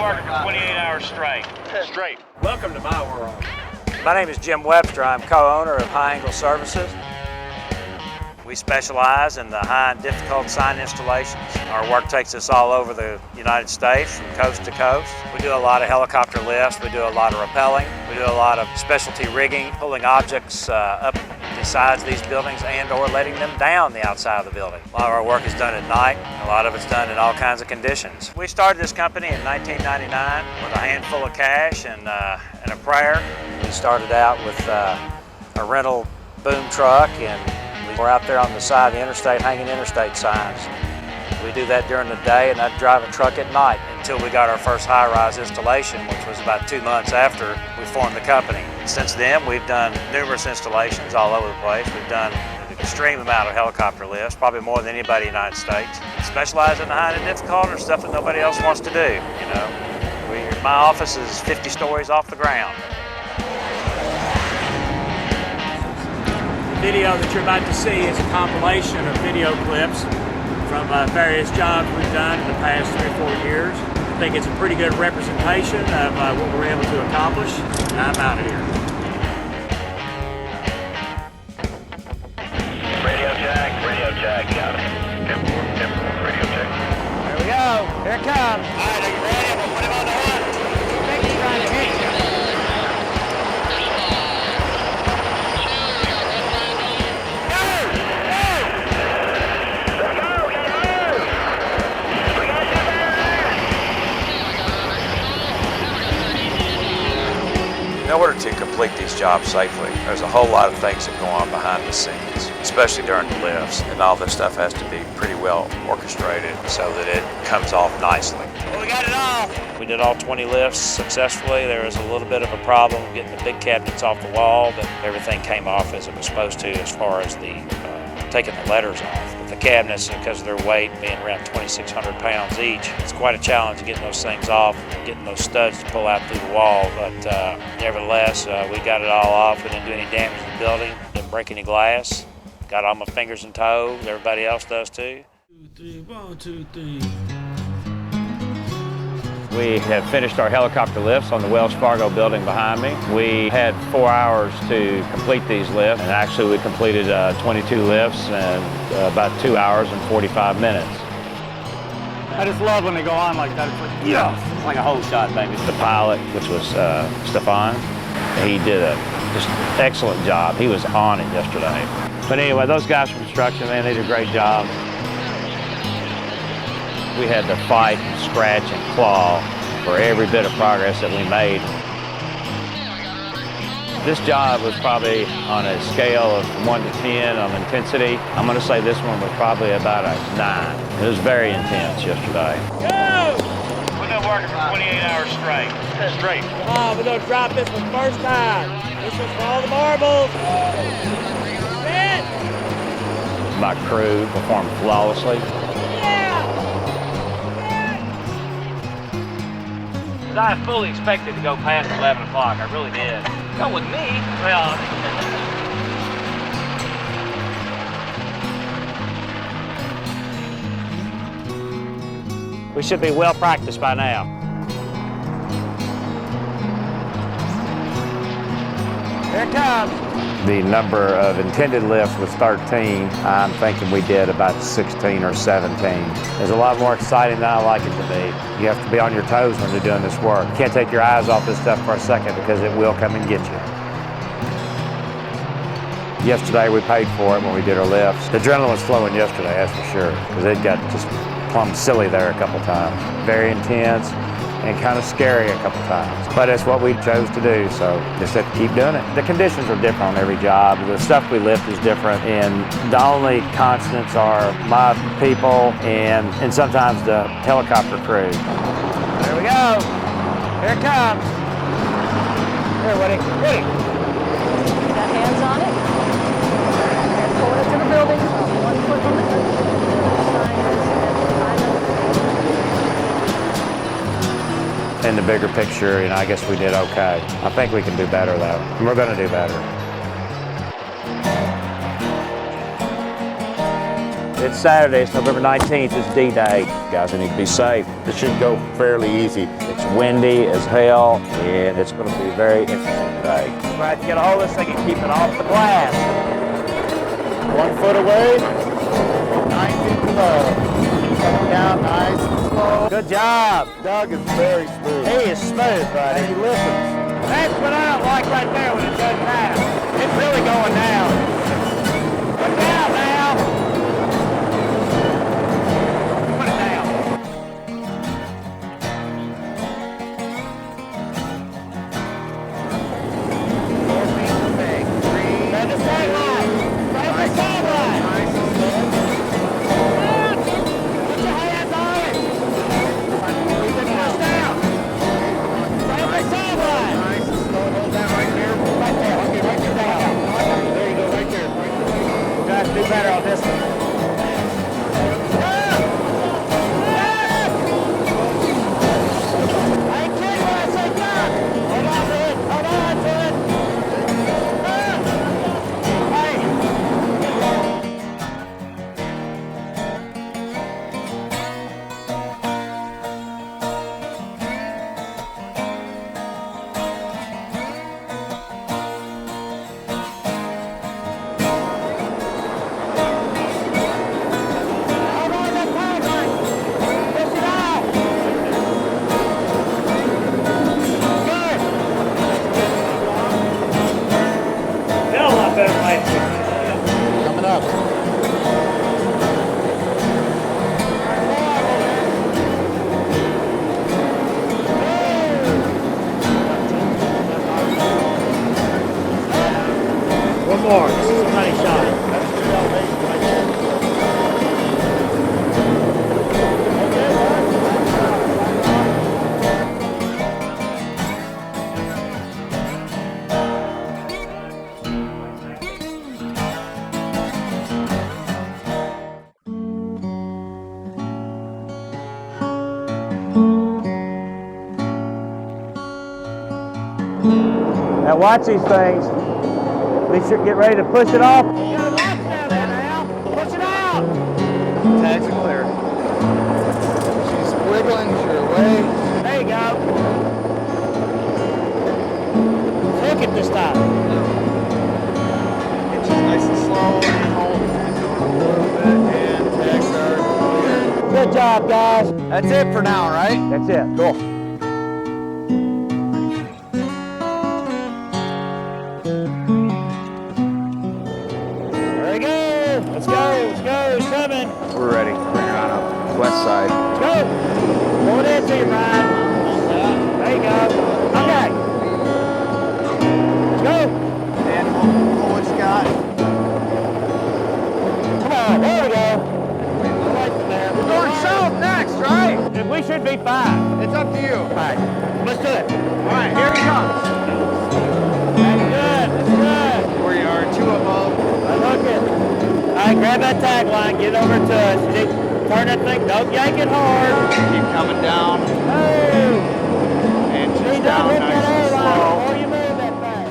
working for 28 hours straight. Welcome to my world. My name is Jim Webster. I'm co-owner of High Angle Services. We specialize in the high and difficult sign installations. Our work takes us all over the United States from coast to coast. We do a lot of helicopter lifts, we do a lot of rappelling, we do a lot of specialty rigging, pulling objects up the sides of these buildings and or letting them down the outside of the building. A lot of our work is done at night, a lot of it's done in all kinds of conditions. We started this company in 1999 with a handful of cash and a prayer. We started out with a rental boom truck, and we're out there on the side of the interstate hanging interstate signs. We do that during the day, and I'd drive a truck at night until we got our first high-rise installation, which was about 2 months after we formed the company. Since then, we've done numerous installations all over the place. We've done an extreme amount of helicopter lifts, probably more than anybody in the United States. Specialize in the high and difficult or stuff that nobody else wants to do, you know. My office is 50 stories off the ground. The video that you're about to see is a compilation of video clips from various jobs we've done in the past 3 or 4 years. I think it's a pretty good representation of what we're able to accomplish. I'm out of here. Radio check, got it. 10-4, radio check. There we go, here it comes. All right, are you ready? I'm gonna put him on the hook. I think he's trying to hit you. In order to complete these jobs safely, there's a whole lot of things that go on behind the scenes, especially during the lifts, and all this stuff has to be pretty well orchestrated so that it comes off nicely. Well, we got it all. We did all 20 lifts successfully. There was a little bit of a problem getting the big cabinets off the wall, but everything came off as it was supposed to as far as the taking the letters off. But the cabinets, because of their weight being around 2,600 pounds each, it's quite a challenge getting those things off, getting those studs to pull out through the wall. But nevertheless, we got it all off. We didn't do any damage to the building, didn't break any glass. Got all my fingers and toes. Everybody else does too. 2, 3, 1, 2, 3. We have finished our helicopter lifts on the Wells Fargo building behind me. We had 4 hours to complete these lifts, and actually we completed 22 lifts in about 2 hours and 45 minutes. I just love when they go on like that. It's like, yeah, it's like a whole shot, baby. The pilot, which was Stefan, he did a just excellent job. He was on it yesterday. But anyway, those guys from construction, man, they did a great job. We had to fight and scratch and claw for every bit of progress that we made. This job was probably on a scale of 1 to 10 on intensity. I'm going to say this one was probably about a 9. It was very intense yesterday. Go! We've been working for 28 hours straight. Come on, we're going to drop this one first time. This one's for all the marbles. Hit! My crew performed flawlessly. I fully expected to go past 11 o'clock. I really did. Go with me. Well, we should be well practiced by now. Here it comes. The number of intended lifts was 13. I'm thinking we did about 16 or 17. It's a lot more exciting than I like it to be. You have to be on your toes when you're doing this work. You can't take your eyes off this stuff for a second because it will come and get you. Yesterday we paid for it when we did our lifts. The adrenaline was flowing yesterday, that's for sure, because it got just plumb silly there a couple times. Very intense and kind of scary a couple times. But it's what we chose to do, so just have to keep doing it. The conditions are different on every job. The stuff we lift is different, and the only constants are my people and sometimes the helicopter crew. There we go. Here it comes. Here, Woody. Woody. Got hands on it. And pull it to the building. 1 foot on the sign. In the bigger picture, I guess we did okay. I think we can do better though, and we're going to do better. It's Saturday, it's November 19th, it's D-Day. Guys, I need to be safe. It should go fairly easy. It's windy as hell, and it's going to be very interesting today. Try to get a hold of this thing and keep it off the glass. 1 foot away, 9 feet below. Coming down nice and slow. Good job. Doug is very smooth. He is smooth, buddy. And he listens. That's what I don't like right there when it does that. It's really going down. Look out now. Put it down. Turn the sideline. Turn the sideline. Put your hands on it. Keep it pushed down. Turn the sideline. Nice and slow. Hold that right there. Right there. Okay, right there. Down. There you go, right there. Guys, do better on this one. I ain't kidding when I say duck. Hold on to it. Hold on to it. Hey. Hold on that timeline. Push it out. Good. Hell, a lot better than Coming up. One more. This is a money shot. That's a good elevation right there. Now watch these things. Be sure get ready to push it off. You gotta watch that now. Push it out. Tags are clear. She's wiggling her way. There you go. Hook it this time. And she's nice and slow and hold. A little bit and tags are clear. Good job, guys. That's it for now, right? That's it. Cool. There we go. Let's go. Let's go. He's coming. We're ready. Bring her on up. West side. Let's go. Pull it in to you, Brian. There you go. Okay. Let's go. And pull what you got. Come on. There we go. Right from there. We're going south next, right? We should be fine. It's up to you. All right. Let's do it. All right, here he comes. That's good. That's good. Where you are, 2 above. Unhook it. All right, grab that tag line. Get over to us. Turn that thing. Don't yank it hard. Keep coming down. Oh. And See, she's don't down hit nice that and airline slow. before you move that thing.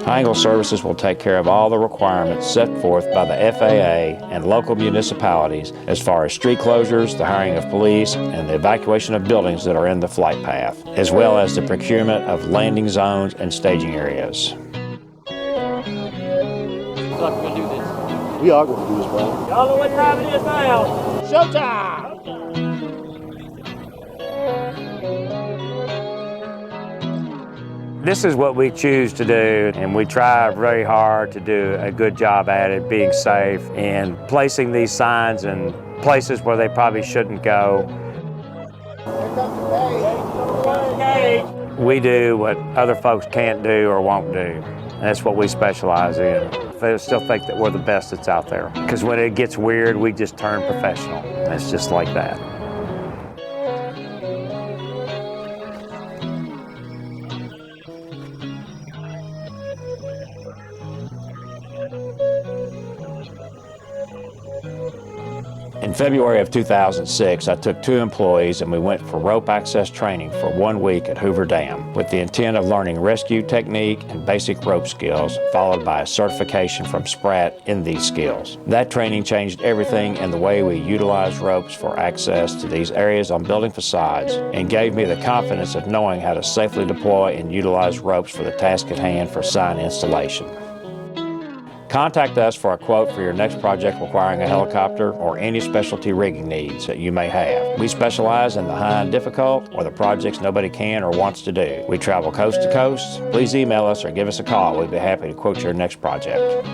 Triangle Services will take care of all the requirements set forth by the FAA and local municipalities as far as street closures, the hiring of police, and the evacuation of buildings that are in the flight path, as well as the procurement of landing zones and staging areas. We are going to do this, Brian. Y'all know what time it is now. Showtime! This is what we choose to do, and we try very hard to do a good job at it, being safe and placing these signs in places where they probably shouldn't go. We do what other folks can't do or won't do. And that's what we specialize in. I still think that we're the best that's out there. Because when it gets weird, we just turn professional. And it's just like that. In February of 2006, I took 2 employees and we went for rope access training for 1 week at Hoover Dam with the intent of learning rescue technique and basic rope skills, followed by a certification from Spratt in these skills. That training changed everything in the way we utilize ropes for access to these areas on building facades and gave me the confidence of knowing how to safely deploy and utilize ropes for the task at hand for sign installation. Contact us for a quote for your next project requiring a helicopter or any specialty rigging needs that you may have. We specialize in the high and difficult or the projects nobody can or wants to do. We travel coast to coast. Please email us or give us a call. We'd be happy to quote your next project.